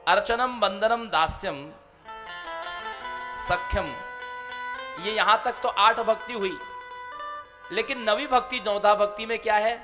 अर्चनम बंदनम दास्यम सख्यम, ये यहां तक तो 8 भक्ति हुई। लेकिन नवी भक्ति नवधा भक्ति में क्या है?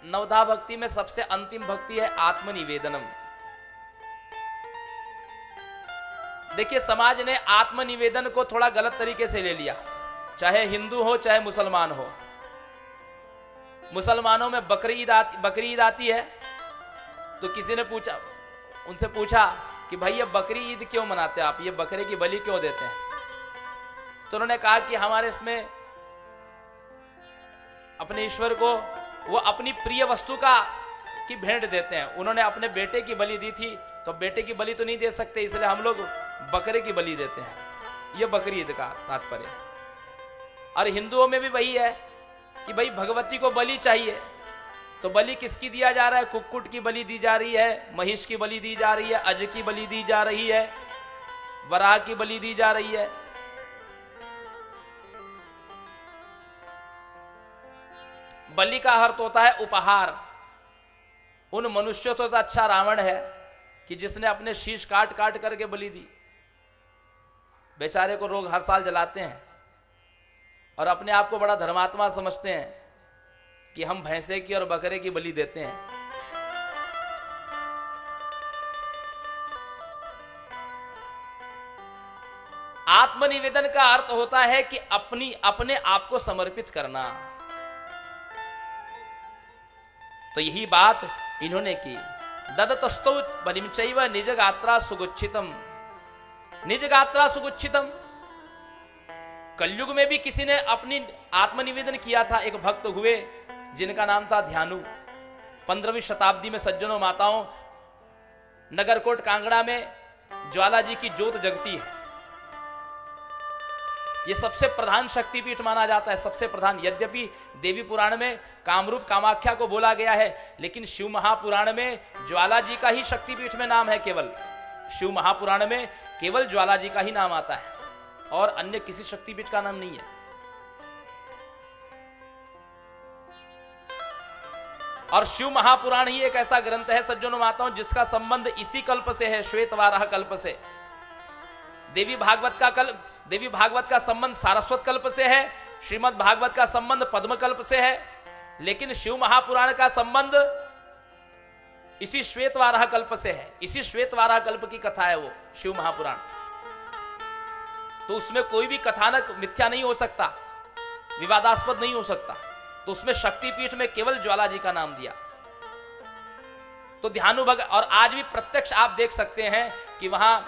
नवधा भक्ति में सबसे अंतिम भक्ति है आत्मनिवेदनम। देखिए, समाज ने आत्मनिवेदन को थोड़ा गलत तरीके से ले लिया, चाहे हिंदू हो चाहे मुसलमान हो। मुसलमानों में बकरी ईद आती है, तो किसी ने पूछा, उनसे पूछा कि भाई ये बकरी ईद क्यों मनाते हैं आप, ये बकरे की बलि क्यों देते हैं? तो उन्होंने कहा कि हमारे इसमें अपने ईश्वर को वो अपनी प्रिय वस्तु की भेंट देते हैं। उन्होंने अपने बेटे की बलि दी थी, तो बेटे की बलि तो नहीं दे सकते, इसलिए हम लोग बकरे की बलि देते हैं। यह बकरी ईद का तात्पर्य। और हिंदुओं में भी वही है कि भाई भगवती को बलि चाहिए, तो बलि किसकी दिया जा रहा है? कुक्कुट की बलि दी जा रही है, महिष की बलि दी जा रही है, अज की बलि दी जा रही है, वराह की बलि दी जा रही है। बलि का अर्थ होता है उपहार। उन मनुष्यों से तो अच्छा रावण है कि जिसने अपने शीश काट काट करके बलि दी। बेचारे को लोग हर साल जलाते हैं और अपने आप को बड़ा धर्मात्मा समझते हैं कि हम भैंसे की और बकरे की बलि देते हैं। आत्मनिवेदन का अर्थ होता है कि अपने आप को समर्पित करना। तो यही बात इन्होंने की। ददतस्तौ बलिम चैव निज गात्रा सुगुच्छितम, निज गात्रा सुगुच्छितम। कलयुग में भी किसी ने अपनी आत्मनिवेदन किया था। एक भक्त हुए जिनका नाम था ध्यानु। 15वीं शताब्दी में सज्जनों माताओं, नगरकोट कांगड़ा में ज्वाला जी की ज्योत जगती है। यह सबसे प्रधान शक्तिपीठ माना जाता है, सबसे प्रधान। यद्यपि देवी पुराण में कामरूप कामाख्या को बोला गया है, लेकिन शिव महापुराण में ज्वाला जी का ही शक्तिपीठ में नाम है। केवल शिव महापुराण में केवल ज्वाला जी का ही नाम आता है और अन्य किसी शक्तिपीठ का नाम नहीं है। और शिव महापुराण ही एक ऐसा ग्रंथ है सज्जनों माताओं जिसका संबंध इसी कल्प से है, श्वेतवाराह कल्प से। देवी भागवत का संबंध सारस्वत कल्प से है, श्रीमद् भागवत का संबंध पद्म कल्प से है, लेकिन शिव महापुराण का संबंध इसी श्वेतवाराह कल्प से है। इसी श्वेतवाराह कल्प की कथा है वो शिव महापुराण। तो उसमें कोई भी कथानक मिथ्या नहीं हो सकता, विवादास्पद नहीं हो सकता। तो उसमें शक्तिपीठ में केवल ज्वाला जी का नाम दिया। तो ध्यानु भगत, और आज भी प्रत्यक्ष आप देख सकते हैं कि वहां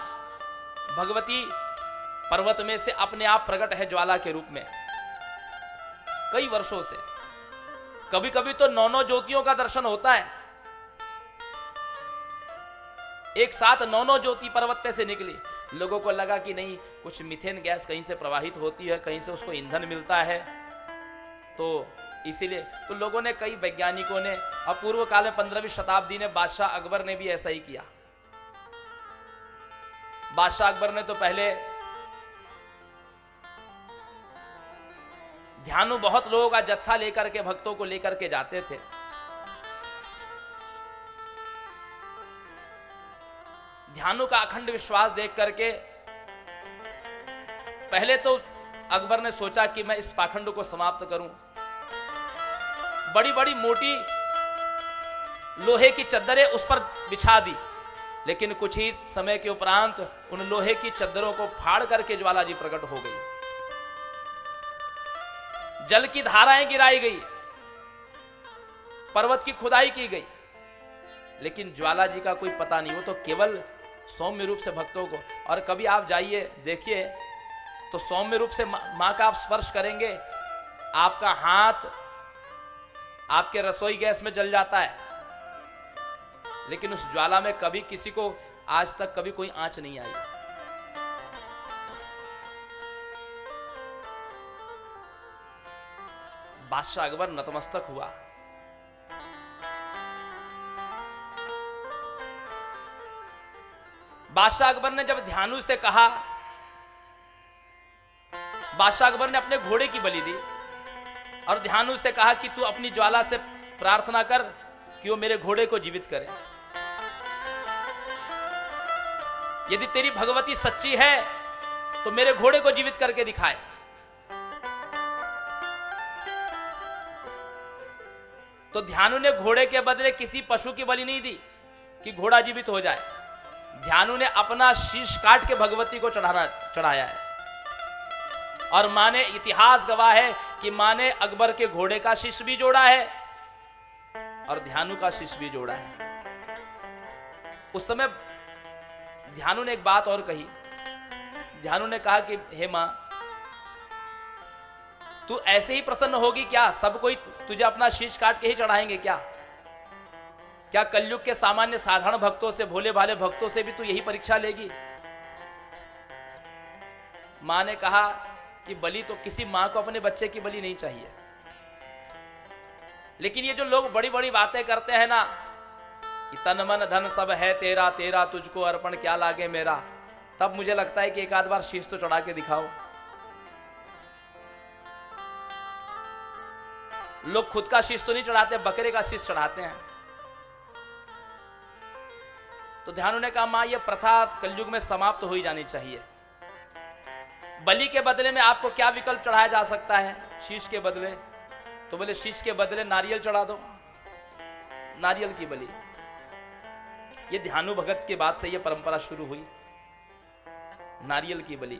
भगवती पर्वत में से अपने आप प्रकट है ज्वाला के रूप में कई वर्षों से। कभी कभी तो 9 ज्योतियों का दर्शन होता है। एक साथ 9 ज्योति पर्वत पे से निकली। लोगों को लगा कि नहीं, कुछ मीथेन गैस कहीं से प्रवाहित होती है, कहीं से उसको ईंधन मिलता है, तो इसीलिए तो लोगों ने, कई वैज्ञानिकों ने, अपूर्व काल में 15वीं शताब्दी ने बादशाह अकबर ने भी ऐसा ही किया। बादशाह अकबर ने तो पहले ध्यानु बहुत लोगों का जत्था लेकर के, भक्तों को लेकर के जाते थे। ध्यानु का अखंड विश्वास देख करके पहले तो अकबर ने सोचा कि मैं इस पाखंड को समाप्त करूं। बड़ी बड़ी मोटी लोहे की चद्दरें उस पर बिछा दी, लेकिन कुछ ही समय के उपरांत उन लोहे की चद्दरों को फाड़ करके ज्वाला जी प्रकट हो गई। जल की धाराएं गिराई गई, पर्वत की खुदाई की गई, लेकिन ज्वाला जी का कोई पता नहीं। हो तो केवल सौम्य रूप से भक्तों को, और कभी आप जाइए देखिए तो सौम्य रूप से मां का आप स्पर्श करेंगे, आपका हाथ आपके रसोई गैस में जल जाता है, लेकिन उस ज्वाला में कभी किसी को आज तक कभी कोई आंच नहीं आई। बादशाह अकबर नतमस्तक हुआ। बादशाह अकबर ने जब ध्यानु से कहा, बादशाह अकबर ने अपने घोड़े की बलि दी और ध्यानु से कहा कि तू अपनी ज्वाला से प्रार्थना कर कि वो मेरे घोड़े को जीवित करे। यदि तेरी भगवती सच्ची है तो मेरे घोड़े को जीवित करके दिखाए। तो ध्यानु ने घोड़े के बदले किसी पशु की बलि नहीं दी कि घोड़ा जीवित हो जाए। ध्यानु ने अपना शीश काट के भगवती को चढ़ाया है। और मां ने, इतिहास गवाह है कि मां ने अकबर के घोड़े का शीश भी जोड़ा है और ध्यानु का शीश भी जोड़ा है। उस समय ध्यानु ने एक बात और कही। ध्यानु ने कहा कि हे मां, तू ऐसे ही प्रसन्न होगी क्या? सब कोई तुझे अपना शीश काट के ही चढ़ाएंगे क्या? क्या कलयुग के सामान्य साधारण भक्तों से, भोले भाले भक्तों से भी तू यही परीक्षा लेगी? मां ने कहा कि बलि तो किसी मां को अपने बच्चे की बलि नहीं चाहिए, लेकिन ये जो लोग बड़ी बड़ी बातें करते हैं ना कि तन मन धन सब है तेरा, तेरा तुझको अर्पण क्या लागे मेरा, तब मुझे लगता है कि एक आध बार शीश तो चढ़ा के दिखाओ। लोग खुद का शीश तो नहीं चढ़ाते, बकरे का शीश चढ़ाते हैं। तो ध्यानु ने कहा मां, ये प्रथा कलयुग में समाप्त हो ही जानी चाहिए। बलि के बदले में आपको क्या विकल्प चढ़ाया जा सकता है शीश के बदले? तो बोले शीश के बदले नारियल चढ़ा दो, नारियल की बलि। ये ध्यानु भगत के बाद से ये परंपरा शुरू हुई, नारियल की बलि।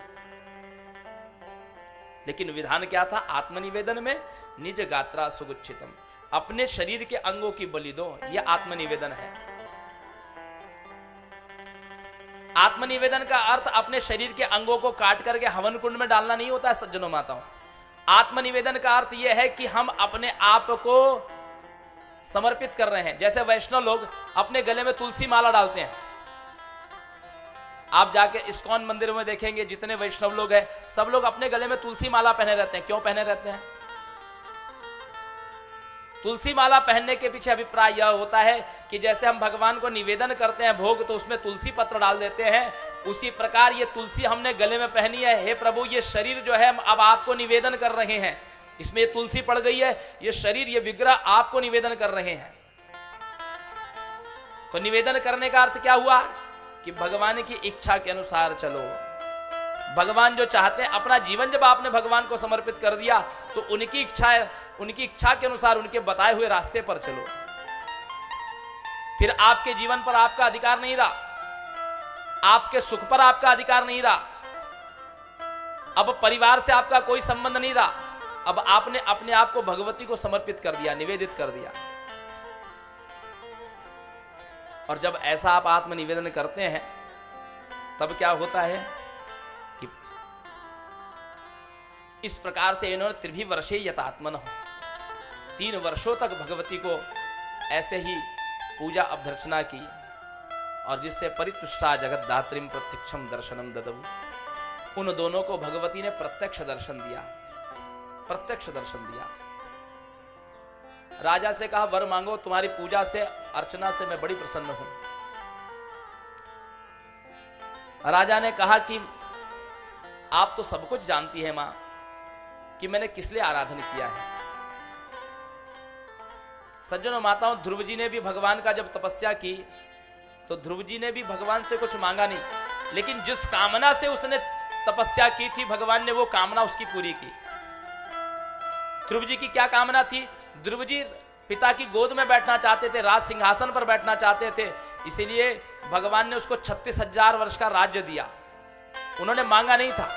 लेकिन विधान क्या था? आत्मनिवेदन में निज गात्रा सुगुच्छितम, अपने शरीर के अंगों की बलि दो, यह आत्मनिवेदन है। आत्मनिवेदन का अर्थ अपने शरीर के अंगों को काट करके हवन कुंड में डालना नहीं होता है सज्जनों माताओं। आत्मनिवेदन का अर्थ यह है कि हम अपने आप को समर्पित कर रहे हैं। जैसे वैष्णव लोग अपने गले में तुलसी माला डालते हैं। आप जाके इस्कॉन मंदिर में देखेंगे जितने वैष्णव लोग हैं सब लोग अपने गले में तुलसी माला पहने रहते हैं। क्यों पहने रहते हैं? तुलसी माला पहनने के पीछे अभिप्राय यह होता है कि जैसे हम भगवान को निवेदन करते हैं भोग, तो उसमें तुलसी पत्र डाल देते हैं, उसी प्रकार ये तुलसी हमने गले में पहनी है। हे प्रभु, ये शरीर जो है हम अब आपको निवेदन कर रहे हैं, इसमें ये तुलसी पड़ गई है, ये शरीर, ये विग्रह आपको निवेदन कर रहे हैं। तो निवेदन करने का अर्थ क्या हुआ कि भगवान की इच्छा के अनुसार चलो। भगवान जो चाहते हैं, अपना जीवन जब आपने भगवान को समर्पित कर दिया तो उनकी इच्छा के अनुसार उनके बताए हुए रास्ते पर चलो। फिर आपके जीवन पर आपका अधिकार नहीं रहा, आपके सुख पर आपका अधिकार नहीं रहा, अब परिवार से आपका कोई संबंध नहीं रहा। अब आपने अपने आप को भगवती को समर्पित कर दिया, निवेदित कर दिया। और जब ऐसा आप आत्मनिवेदन करते हैं तब क्या होता है कि इस प्रकार से इन्होंने त्रिभी वर्षे यतात्मन 3 वर्षों तक भगवती को ऐसे ही पूजा अभ्यर्चना की, और जिससे परितुष्टा जगत दात्रिम प्रत्यक्षम दर्शनम ददऊ। उन दोनों को भगवती ने प्रत्यक्ष दर्शन दिया, प्रत्यक्ष दर्शन दिया। राजा से कहा वर मांगो, तुम्हारी पूजा से, अर्चना से मैं बड़ी प्रसन्न हूं। राजा ने कहा कि आप तो सब कुछ जानती है मां कि मैंने किस लिए आराधन किया है। सज्जनों माताओं, ध्रुव जी ने भी भगवान का जब तपस्या की तो ध्रुव जी ने भी भगवान से कुछ मांगा नहीं, लेकिन जिस कामना से उसने तपस्या की थी भगवान ने वो कामना उसकी पूरी की। ध्रुव जी की क्या कामना थी? ध्रुव जी पिता की गोद में बैठना चाहते थे, राज सिंहासन पर बैठना चाहते थे, इसीलिए भगवान ने उसको 36,000 वर्ष का राज्य दिया। उन्होंने मांगा नहीं था।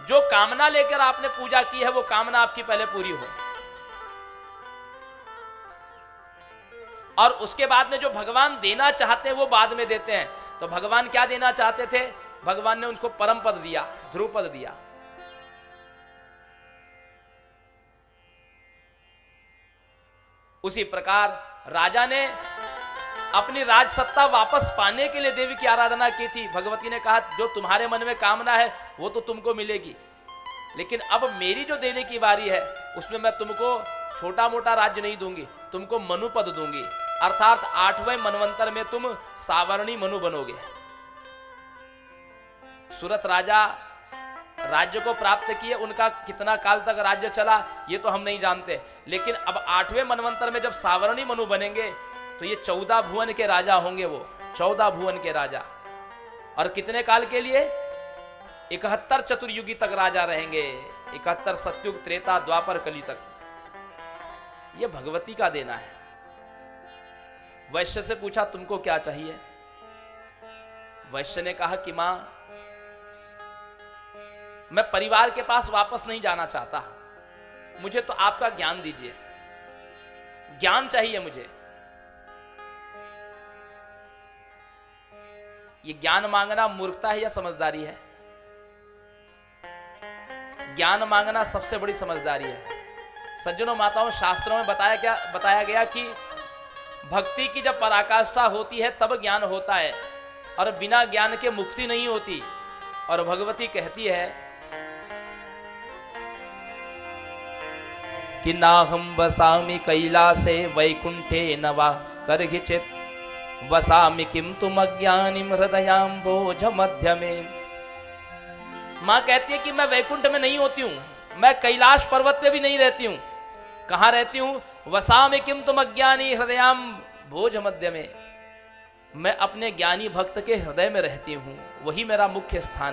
जो कामना लेकर आपने पूजा की है वो कामना आपकी पहले पूरी हो, और उसके बाद में जो भगवान देना चाहते हैं वो बाद में देते हैं। तो भगवान क्या देना चाहते थे? भगवान ने उनको परम पद दिया, ध्रुव पद दिया। उसी प्रकार राजा ने अपनी राज सत्ता वापस पाने के लिए देवी की आराधना की थी। भगवती ने कहा जो तुम्हारे मन में कामना है वो तो तुमको मिलेगी, लेकिन अब मेरी जो देने की बारी है उसमें मैं तुमको छोटा मोटा राज्य नहीं दूंगी, तुमको मनु पद दूंगी, अर्थात 8वें मनवंतर में तुम सावर्णी मनु बनोगे। सूरत राजा राज्य को प्राप्त किए, उनका कितना काल तक राज्य चला ये तो हम नहीं जानते, लेकिन अब 8वें मनवंतर में जब सावर्णी मनु बनेंगे तो ये 14 भुवन के राजा होंगे। वो 14 भुवन के राजा। और कितने काल के लिए? 71 चतुर्युगी तक राजा रहेंगे, 71 सतयुग, त्रेता, द्वापर, कली तक। यह भगवती का देना है। वैश्य से पूछा तुमको क्या चाहिए? वैश्य ने कहा कि मां, मैं परिवार के पास वापस नहीं जाना चाहता, मुझे तो आपका ज्ञान दीजिए, ज्ञान चाहिए मुझे। ये ज्ञान मांगना मूर्खता है या समझदारी है? ज्ञान मांगना सबसे बड़ी समझदारी है। सज्जनों माताओं, शास्त्रों में बताया गया कि भक्ति की जब पराकाष्ठा होती है तब ज्ञान होता है, और बिना ज्ञान के मुक्ति नहीं होती। और भगवती कहती है कि नाहं वसामि कैलासे वैकुंठे न वा कर्हिचित् वसामि किम तुम अज्ञानिम हृदयाम्बोज मध्य में। मां कहती है कि मैं वैकुंठ में नहीं होती हूं, मैं कैलाश पर्वत पे भी नहीं रहती हूं। कहां रहती हूं? वसामि किम तुम अज्ञानी हृदयाम्बोज मध्य में। मैं अपने ज्ञानी भक्त के हृदय में रहती हूं, वही मेरा मुख्य स्थान